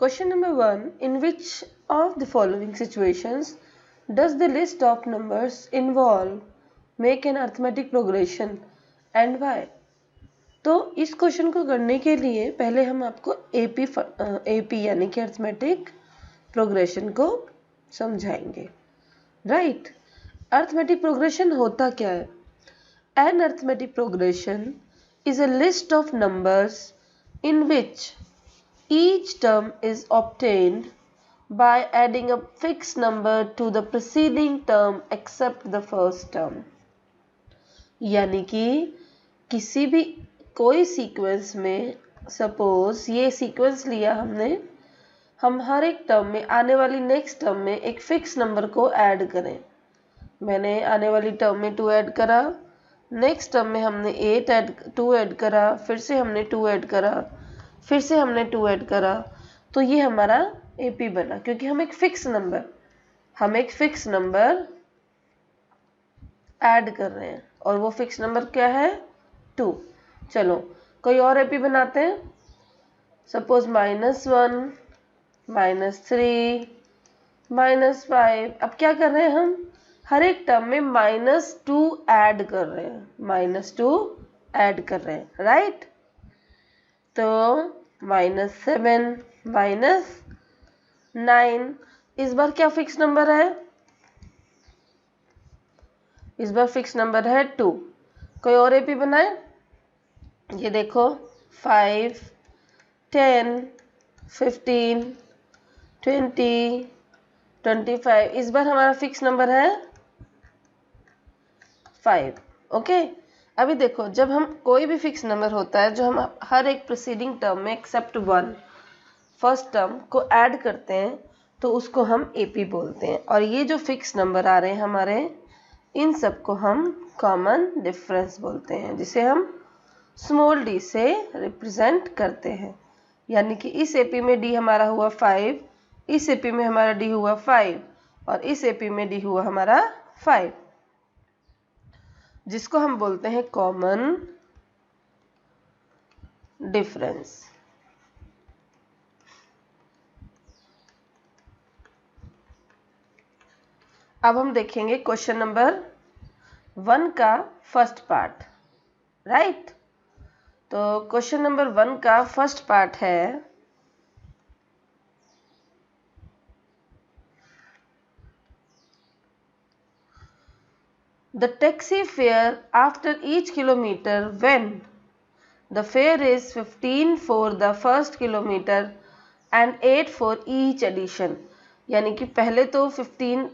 Question number 1. In which of the following situations does the list of numbers involve make an arithmetic progression and why? तो इस question को करने के लिए पहले हम आपको एपी यानी कि अर्थमेटिक प्रोग्रेशन को समझाएंगे। राइट, अर्थमेटिक प्रोग्रेशन होता क्या है? An arithmetic progression is a list of numbers in which each term is obtained by adding a fixed number to the preceding term except the first term। यानी कि किसी भी कोई सीक्वेंस में, suppose ये सीक्वेंस लिया हमने, हम हर एक टर्म में आने वाली नेक्स्ट टर्म में एक फिक्स नंबर को ऐड करें। मैंने आने वाली टर्म में 2 ऐड करा, नेक्स्ट टर्म में हमने 2 ऐड करा, फिर से हमने 2 ऐड करा, फिर से हमने 2 ऐड करा, तो ये हमारा एपी बना, क्योंकि हम एक फिक्स नंबर ऐड कर रहे हैं और वो फिक्स नंबर क्या है? 2। चलो कोई और एपी बनाते हैं। सपोज -1, -3, -5। अब क्या कर रहे हैं हम? हर एक टर्म में -2 ऐड कर रहे हैं, -2 ऐड कर रहे हैं। राइट, तो -7, -9। इस बार क्या फिक्स नंबर है? इस बार फिक्स नंबर है 2। कोई और एपी बनाए? ये देखो 5, 10, 15, 20, 25। इस बार हमारा फिक्स नंबर है 5। ओके, अभी देखो, जब हम कोई भी फिक्स नंबर होता है जो हम हर एक प्रीसीडिंग टर्म में एक्सेप्ट 1 फर्स्ट टर्म को ऐड करते हैं तो उसको हम एपी बोलते हैं। और ये जो फिक्स नंबर आ रहे हैं हमारे, इन सब को हम कॉमन डिफरेंस बोलते हैं, जिसे हम स्मॉल डी से रिप्रेजेंट करते हैं। यानी कि इस एपी में डी हमारा हुआ 5, इस एपी में हमारा डी हुआ 5 और इस एपी में डी हुआ हमारा 5, जिसको हम बोलते हैं कॉमन डिफरेंस। अब हम देखेंगे क्वेश्चन नंबर 1 का फर्स्ट पार्ट। राइट, तो क्वेश्चन नंबर 1 का फर्स्ट पार्ट है, the taxi fare after each kilometer when the fare is 15 for the first kilometer and 8 for each addition। यानी कि पहले तो 15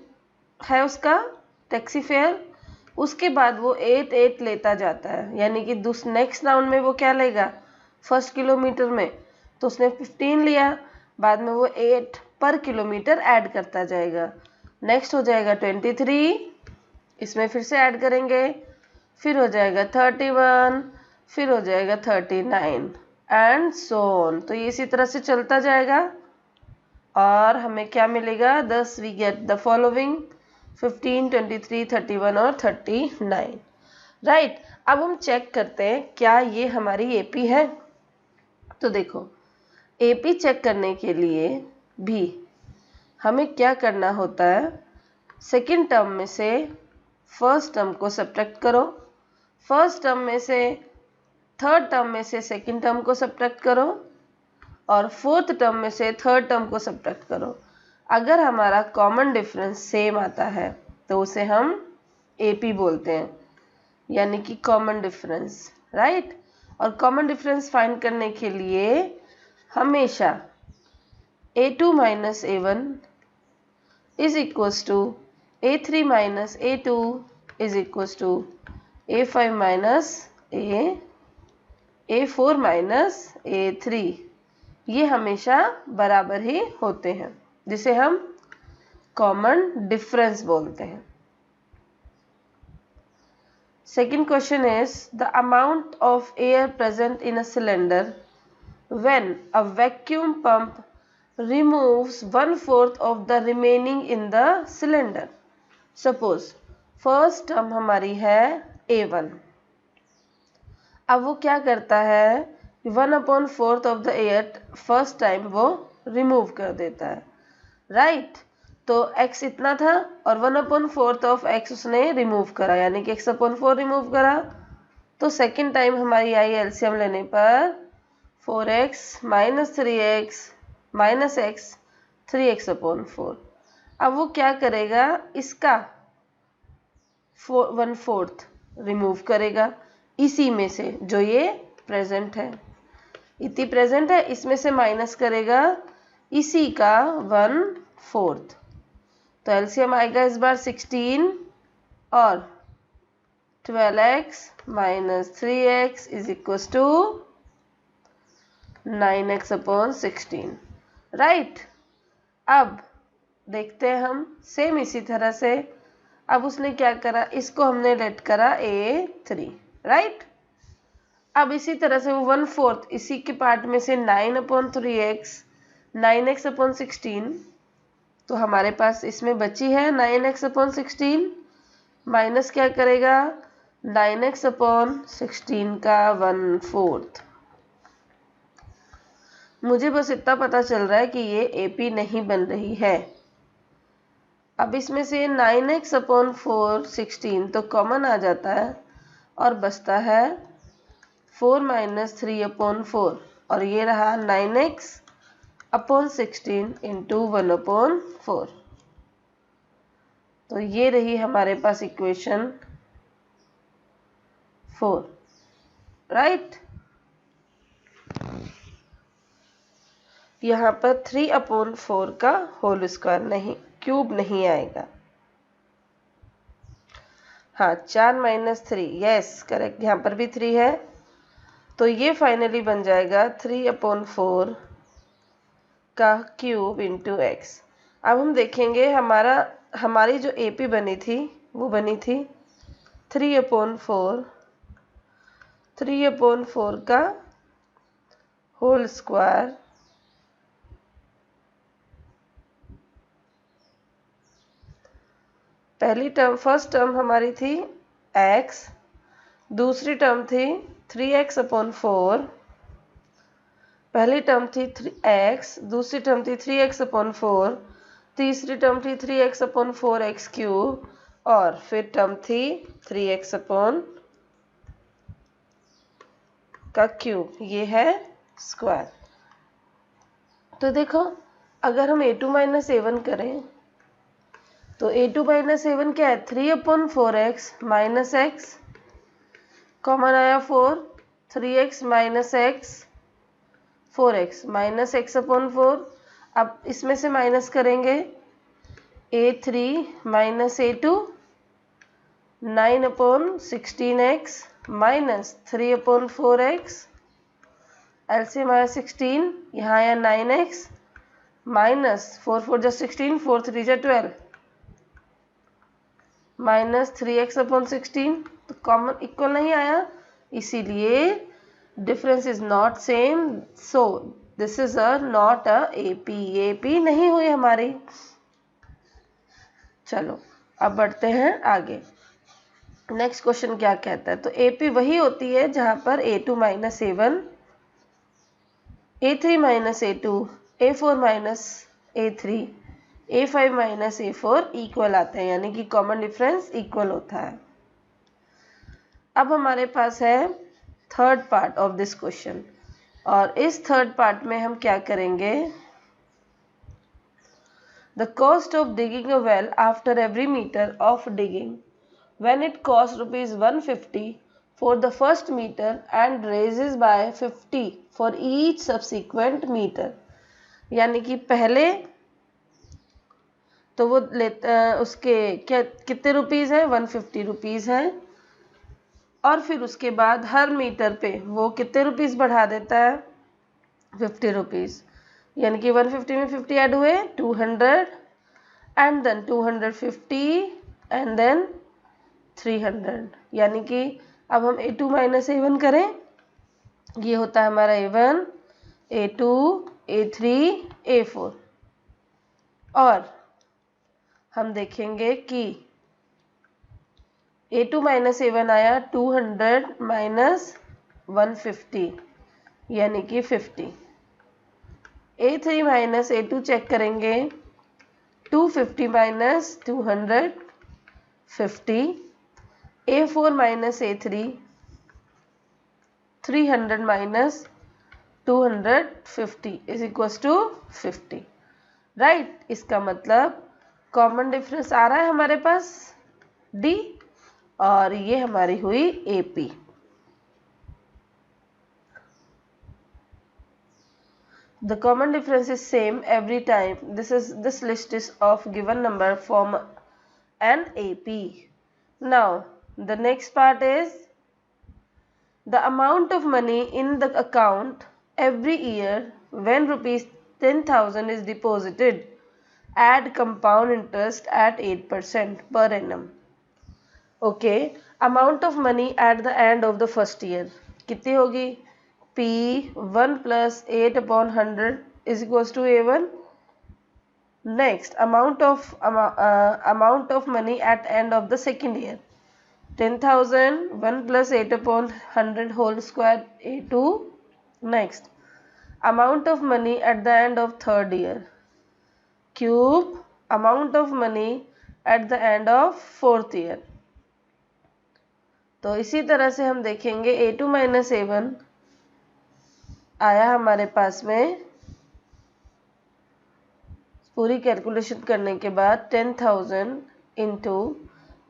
है उसका टैक्सी फेयर, उसके बाद वो 8 लेता जाता है। यानी कि नेक्स्ट राउंड में वो क्या लेगा? फर्स्ट किलोमीटर में तो उसने 15 लिया, बाद में वो 8 पर किलोमीटर ऐड करता जाएगा। नेक्स्ट हो जाएगा 23, इसमें फिर से ऐड करेंगे, फिर हो जाएगा 31, फिर हो जाएगा 39 एंड सो ऑन। तो ये इसी तरह से चलता जाएगा और हमें क्या मिलेगा? 10 वी गेट द फॉलोइंग 15, 23, 31 और 39। राइट, अब हम चेक करते हैं क्या ये हमारी एपी है। तो देखो, एपी चेक करने के लिए भी हमें क्या करना होता है? सेकेंड टर्म में से फर्स्ट टर्म को सब्ट्रैक्ट करो, फर्स्ट टर्म में से थर्ड टर्म में से सेकेंड टर्म को सब्ट्रैक्ट करो और फोर्थ टर्म में से थर्ड टर्म को सब्ट्रैक्ट करो। अगर हमारा कॉमन डिफरेंस सेम आता है तो उसे हम एपी बोलते हैं, यानी कि कॉमन डिफरेंस। राइट, और कॉमन डिफरेंस फाइंड करने के लिए हमेशा a2 minus a1 is equals to a3 minus a2 is equals to a5 minus a4 minus a3। ये हमेशा बराबर ही होते हैं, जिसे हम कॉमन डिफरेंस बोलते हैं। Second question is the amount of air present in a cylinder when a vacuum pump removes 1/4 of the remaining in the cylinder। Suppose first term हमारी है A1। अब वो क्या करता है? 1/4 of the air first time वो remove कर देता है, राइट। तो x इतना था और 1/4 ऑफ x उसने रिमूव करा, यानी कि x/4 रिमूव करा। तो सेकेंड टाइम हमारी आई एलसीएम लेने पर 4x minus 3x minus x 3x/4। अब वो क्या करेगा, इसका 1/4 रिमूव करेगा इसी में से, जो ये प्रेजेंट है, इतनी प्रेजेंट है, इसमें से माइनस करेगा इसी का 1/4। तो एलसीएम आएगा इस बार 16 और 12x minus 3x is equal to 9x/16, right. अब देखते हैं हम सेम इसी तरह से। अब उसने क्या करा, इसको हमने लेट करा A3, राइट। अब इसी तरह से वो 1/4 इसी के पार्ट में से 9/3x 9x/16, तो हमारे पास इसमें बची है 9x/16 माइनस क्या करेगा 9x/16 का 1/4। मुझे बस इतना पता चल रहा है कि ये AP नहीं बन रही है। अब इसमें से 9x/4 तो कॉमन आ जाता है और बचता है 4 माइनस 3/4, और ये रहा 9x/16 इंटू 1/4। तो ये रही हमारे पास इक्वेशन 4, राइट। यहाँ पर 3/4 का होल स्क्वायर नहीं, क्यूब नहीं आएगा। हाँ, 4 माइनस 3, यस करेक्ट, यहाँ पर भी 3 है। तो ये फाइनली बन जाएगा 3/4 का क्यूब इंटू एक्स। अब हम देखेंगे हमारी जो AP बनी थी वो बनी थी 3/4 का होल स्क्वायर पहली टर्म, फर्स्ट टर्म हमारी थी x, दूसरी टर्म थी 3x/4, पहली टर्म थी x, दूसरी टर्म थी 3x/4, तीसरी टर्म थी 3x/4x क्यूब, और फिर टर्म थी 3x का क्यूब, ये है स्क्वायर। तो देखो अगर हम A2 माइनस A1 करें तो A2 माइनस A1 क्या है, 3/4x माइनस x, कॉमन आया 4, 3x minus x 4x minus x/4। अब इसमें से माइनस करेंगे A3 minus A2 9/16x minus 3/4x, LCM आया 16, यहाँ आया 9x माइनस 4 4 जा 16, 4 3 जा 12 माइनस 3x/16। तो कॉमन इक्वल नहीं आया, इसीलिए difference is not same, so this is not a AP नहीं हुई हमारी। चलो अब बढ़ते हैं आगे। नेक्स्ट क्वेश्चन क्या कहता है, तो AP वही होती है जहां पर A2 minus A1, A3 minus A2, A4 minus A3, A5 minus A4 equal आते हैं, यानी कि कॉमन डिफरेंस इक्वल होता है। अब हमारे पास है third part of this question, और इस थर्ड पार्ट में हम क्या करेंगे, the cost of digging a well after every meter of digging when it costs ₹150 for the first meter and raises by 50 for each subsequent meter। यानी कि पहले तो वो उसके क्या कितने रुपीज़ है, 150 रुपीज़ है, और फिर उसके बाद हर मीटर पे वो कितने रुपीज़ बढ़ा देता है, 50 रुपीज़, यानी कि 150 में 50 ऐड हुए 200, एंड देन 250 एंड देन 300। यानी कि अब हम A2 माइनस A1 करें, ये होता है हमारा A1, A2, A3, A4, और हम देखेंगे कि A2 माइनस A1 आया 200 माइनस 150, यानी कि 50, A3 माइनस A2 चेक करेंगे, 250 minus 250, A4 minus A3, 300 minus 250 is equal to 50, right. इसका मतलब कॉमन डिफरेंस आ रहा है हमारे पास D, और ये हमारी हुई AP। The common difference is same every time. This list is of given number from an AP. Now the next part is the amount of money in the account every year when rupees 10,000 is deposited at compound interest at 8% per annum. Okay, amount of money at the end of the first year कितनी होगी? P1 plus 8 upon 100 is equals to A1. Next, amount of money at end of the second year, 10,000, 1 plus 8 upon 100 whole square, A2. Next, amount of money at the end of third year, cube amount of money at the end of fourth year. तो इसी तरह से हम देखेंगे A2 minus A1 आया हमारे पास में, पूरी कैलकुलेशन करने के बाद 10,000 इंटू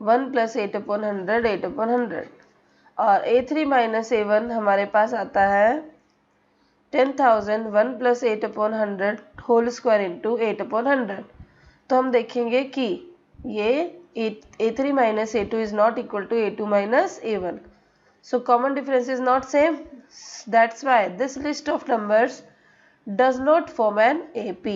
1 प्लस 8 अपॉन 100, 8 अपॉन 100, और A3 माइनस A1 हमारे पास आता है 10,000 1 plus 8 upon 100 whole square into 8 upon 100। तो हम देखेंगे कि ये A3 minus A2 is not equal to A2 minus A1. So common difference is not same. That's why this list of numbers does not form an AP.